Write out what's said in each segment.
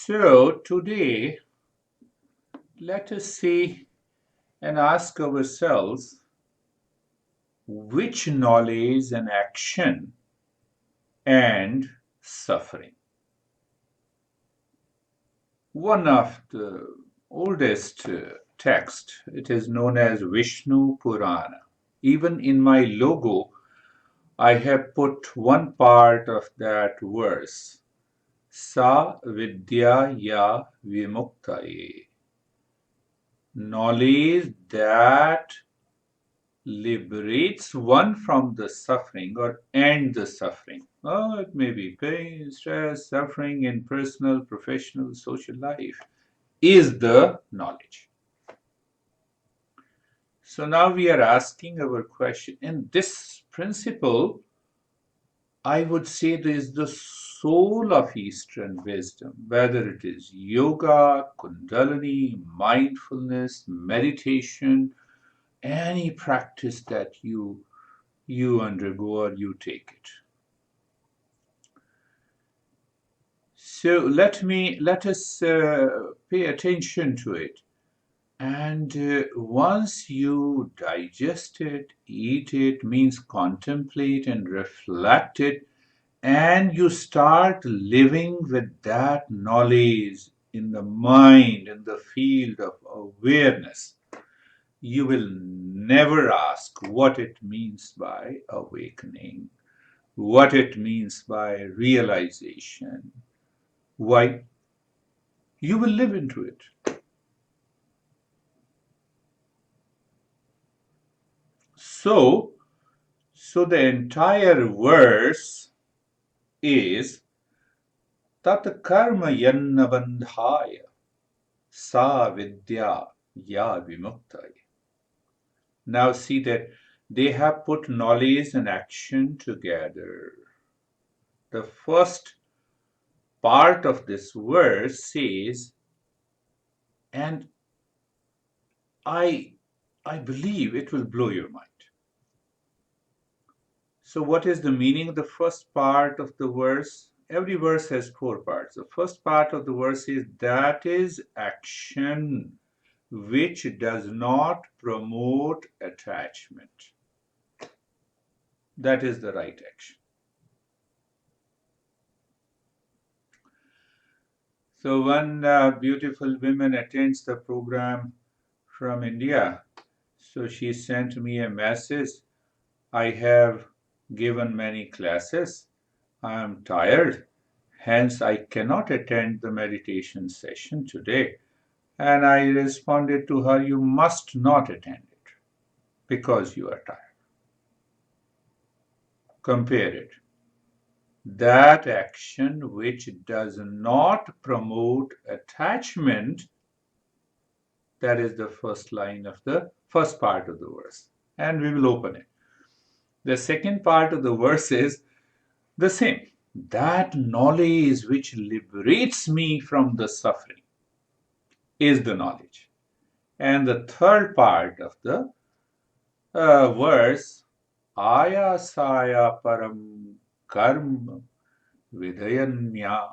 So today, let us see and ask ourselves which knowledge and action and suffering. One of the oldest text, it is known as Vishnu Purana. Even in my logo, I have put one part of that verse. Sa vidya ya vimuktaye. Knowledge that liberates one from the suffering or end the suffering. Oh, it may be pain, stress, suffering in personal, professional, social life, is the knowledge. So now we are asking our question. And this principle, I would say, is the soul of Eastern wisdom, whether it is yoga, kundalini, mindfulness, meditation, any practice that you undergo or you take it. So let us pay attention to it. And once you digest it, eat it, means contemplate and reflect it, and you start living with that knowledge in the mind, in the field of awareness, you will never ask what it means by awakening, what it means by realization. Why? You will live into it. So, so the entire verse is tat karma yanna bandhaya sa vidya ya vimuktaya. Now see that they have put knowledge and action together. The first part of this verse says, and I I believe it will blow your mind. So what is the meaning of the first part of the verse? Every verse has four parts. The first part of the verse is that is action which does not promote attachment. That is the right action. So one beautiful woman attends the program from India. So she sent me a message. I have given many classes. I am tired. Hence, I cannot attend the meditation session today. And I responded to her, you must not attend it because you are tired. Compare it. That action which does not promote attachment, that is the first line of the first part of the verse. And we will open it. The second part of the verse is the same. That knowledge which liberates me from the suffering is the knowledge. And the third part of the verse, Ayasaya param karma vidayanya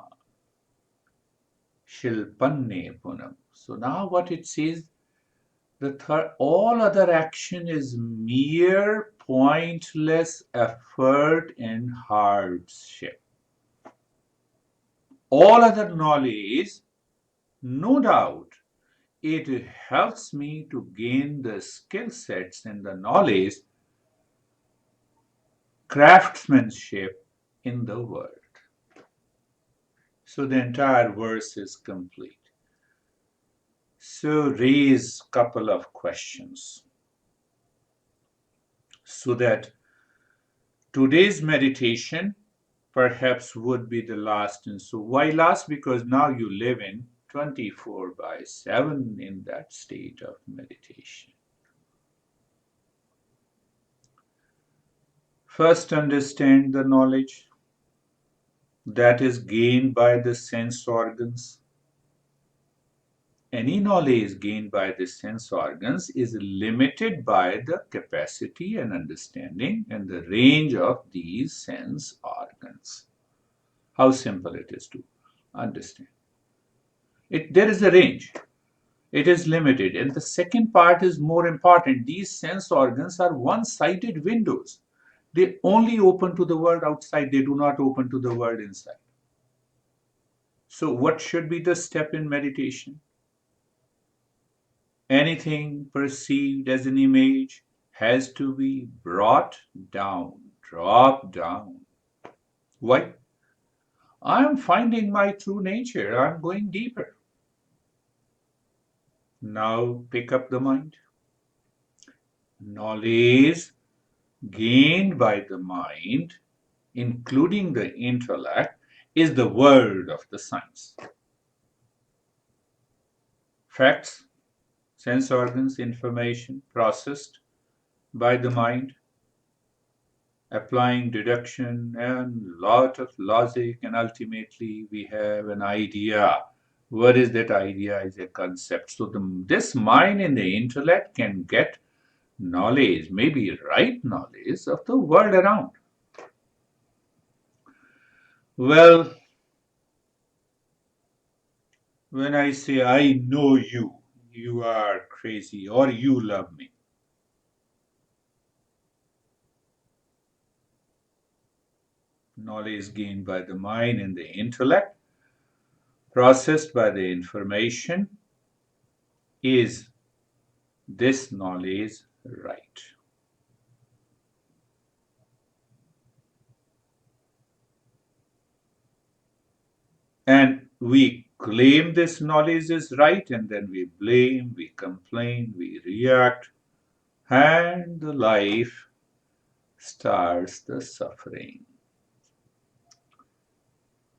shilpanne punam. So now what it says, the third, all other action is mere pointless effort and hardship. All other knowledge, no doubt, it helps me to gain the skill sets and the knowledge, craftsmanship in the world. So the entire verse is complete. So raise couple of questions so that today's meditation perhaps would be the last. And so why last? Because now you live in 24/7 in that state of meditation. First, understand the knowledge that is gained by the sense organs. Any knowledge gained by the sense organs is limited by the capacity and understanding and the range of these sense organs. How simple it is to understand. There is a range. It is limited. And the second part is more important. These sense organs are one-sided windows. They only open to the world outside. They do not open to the world inside. So what should be the step in meditation? Anything perceived as an image has to be brought down, dropped down. Why? I'm finding my true nature. I'm going deeper. Now pick up the mind. Knowledge gained by the mind, including the intellect, is the word of the science. Facts, sense organs, information processed by the mind, applying deduction and lot of logic, and ultimately we have an idea. What is that idea? Is a concept. So this mind and the intellect can get knowledge, maybe right knowledge of the world around. Well, when I say I know you, you are crazy or you love me. Knowledge gained by the mind and the intellect, processed by the information, is this knowledge right? And we claim this knowledge is right, and then we blame, we complain, we react, and the life starts the suffering.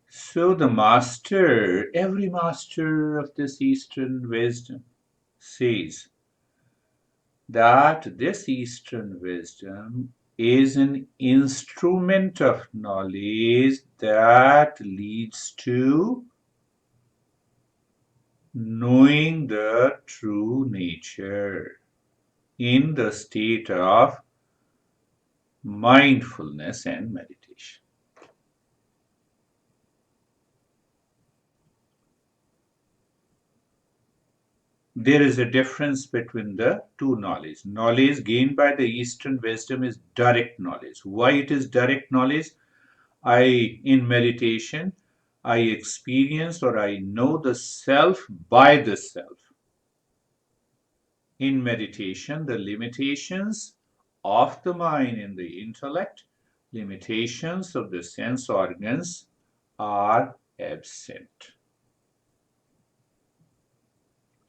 So the master, every master of this Eastern wisdom says that this Eastern wisdom is an instrument of knowledge that leads to knowing the true nature in the state of mindfulness and meditation. There is a difference between the two knowledge. Knowledge gained by the Eastern wisdom is direct knowledge. Why it is direct knowledge? In meditation, I experience or I know the self by the self. In meditation, the limitations of the mind and the intellect, limitations of the sense organs are absent.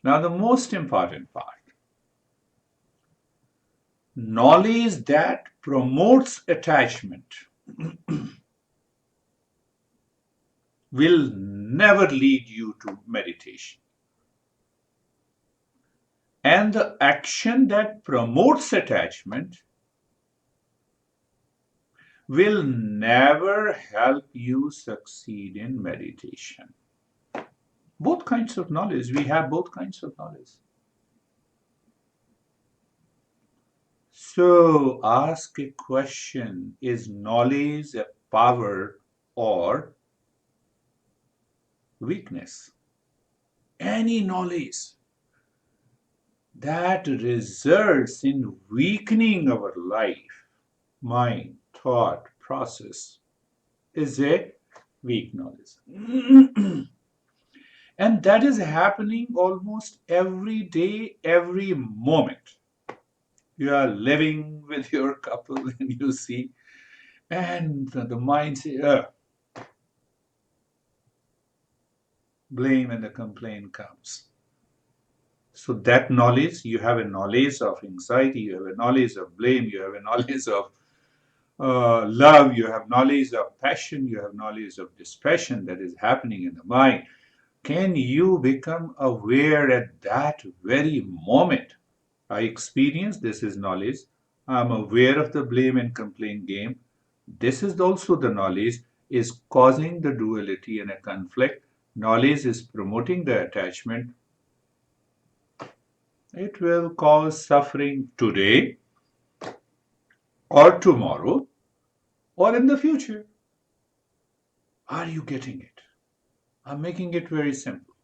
Now, the most important part, knowledge that promotes attachment will never lead you to meditation. And the action that promotes attachment will never help you succeed in meditation. Both kinds of knowledge, we have both kinds of knowledge. So ask a question: is knowledge a power or weakness? Any knowledge that results in weakening our life, mind, thought, process is a weak knowledge. And that is happening almost every day, every moment. You are living with your couple and you see, and the mind says, blame and the complaint comes. So that knowledge, you have a knowledge of anxiety, you have a knowledge of blame, you have a knowledge of love, you have knowledge of passion, you have knowledge of dispassion that is happening in the mind. Can you become aware at that very moment? I experience, this is knowledge. I'm aware of the blame and complaint game. This is also the knowledge is causing the duality and a conflict. Knowledge is promoting the attachment. It will cause suffering today or tomorrow or in the future. Are you getting it? I'm making it very simple.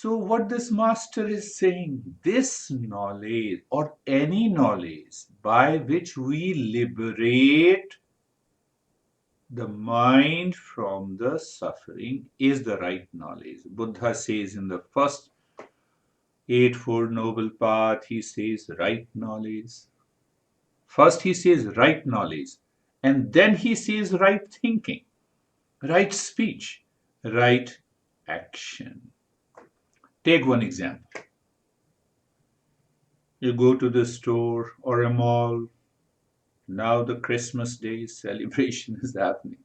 So, what this master is saying, this knowledge or any knowledge by which we liberate the mind from the suffering is the right knowledge. Buddha says in the first Eightfold Noble Path, he says right knowledge. First, he says right knowledge, and then he says right thinking, right speech, right action. Take one example. You go to the store or a mall. Now the Christmas Day celebration is happening.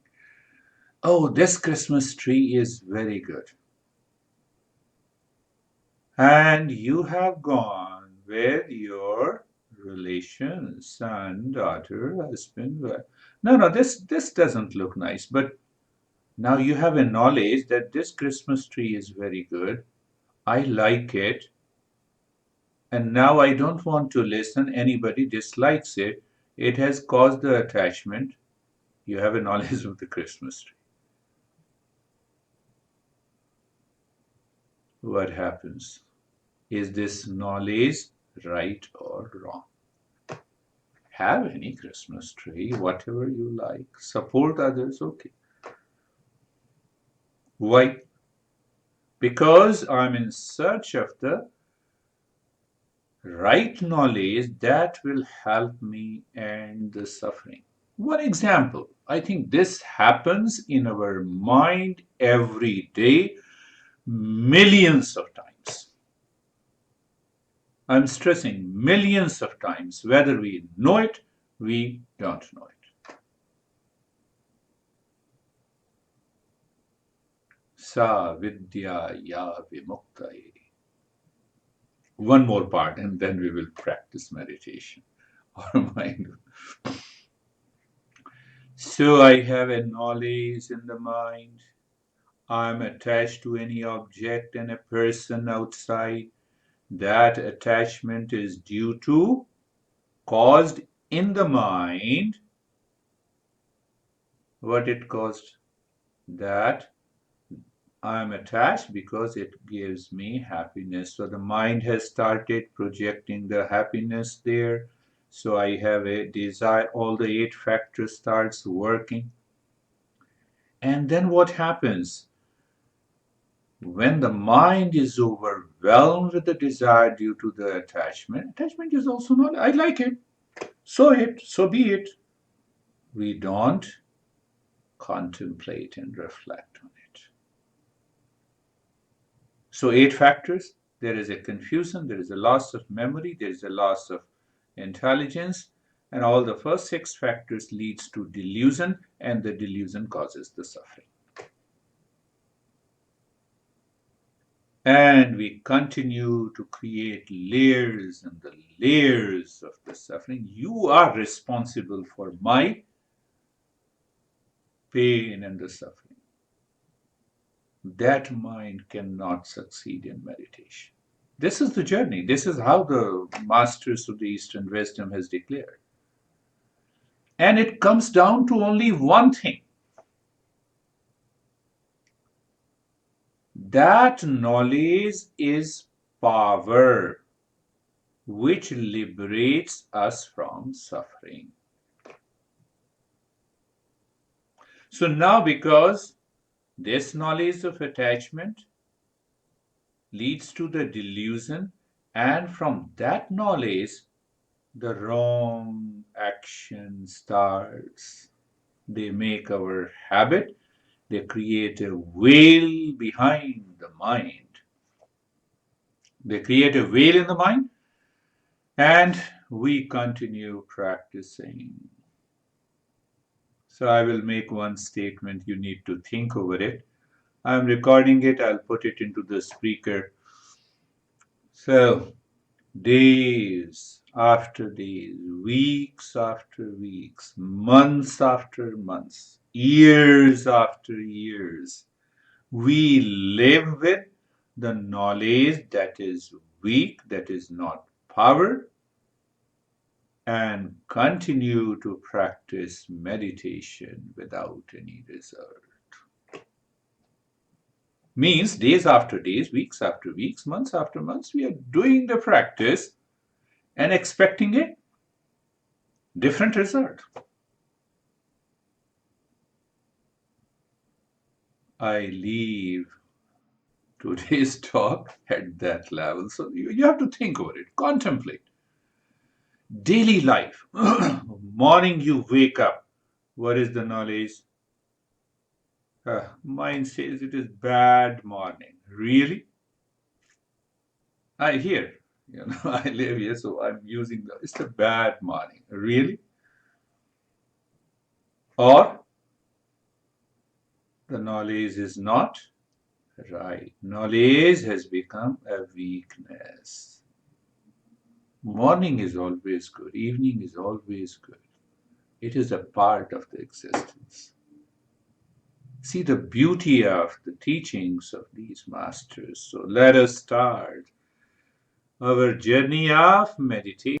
Oh, this Christmas tree is very good. And you have gone with your relation, son, daughter, husband. No, no, this doesn't look nice. But now you have a knowledge that this Christmas tree is very good. I like it. And now I don't want to listen. Anybody dislikes it. It has caused the attachment. You have a knowledge of the Christmas tree. What happens? Is this knowledge right or wrong? Have any Christmas tree, whatever you like. Support others, okay. Why? Because I'm in search of the right knowledge that will help me end the suffering. One example, I think this happens in our mind every day, millions of times. I'm stressing millions of times, whether we know it, we don't know it. Sa vidya ya vimuktaye. One more part, and then we will practice meditation or mind. So I have a knowledge in the mind. I'm attached to any object and a person outside. That attachment is due to, caused in the mind, what it caused? That I'm attached because it gives me happiness. So the mind has started projecting the happiness there. So I have a desire, all the eight factors starts working. And then what happens? When the mind is overwhelmed with the desire due to the attachment is also not, I like it, so be it. We don't contemplate and reflect on it. So eight factors, there is a confusion, there is a loss of memory, there is a loss of intelligence, and all the first six factors leads to delusion, and the delusion causes the suffering. And we continue to create layers and the layers of the suffering. You are responsible for my pain and the suffering. That mind cannot succeed in meditation. This is the journey. This is how the masters of the Eastern wisdom has declared. And it comes down to only one thing. That knowledge is power which liberates us from suffering. So now, because this knowledge of attachment leads to the delusion, and from that knowledge, the wrong action starts. They make our habit, they create a veil behind the mind. They create a veil in the mind, and we continue practicing. So I will make one statement, you need to think over it. I'm recording it, I'll put it into the speaker. So, days after days, weeks after weeks, months after months, years after years, we live with the knowledge that is weak, that is not power, and continue to practice meditation without any result. Means days after days, weeks after weeks, months after months, we are doing the practice and expecting a different result. I leave today's talk at that level. So you have to think about it, contemplate. Daily life. Morning you wake up. What is the knowledge? Mine says it is bad morning. Really? I hear. I live here, so I'm using it's a bad morning. Really? Or the knowledge is not right. Knowledge has become a weakness. Morning is always good. Evening is always good. It is a part of the existence. See the beauty of the teachings of these masters. So let us start our journey of meditation.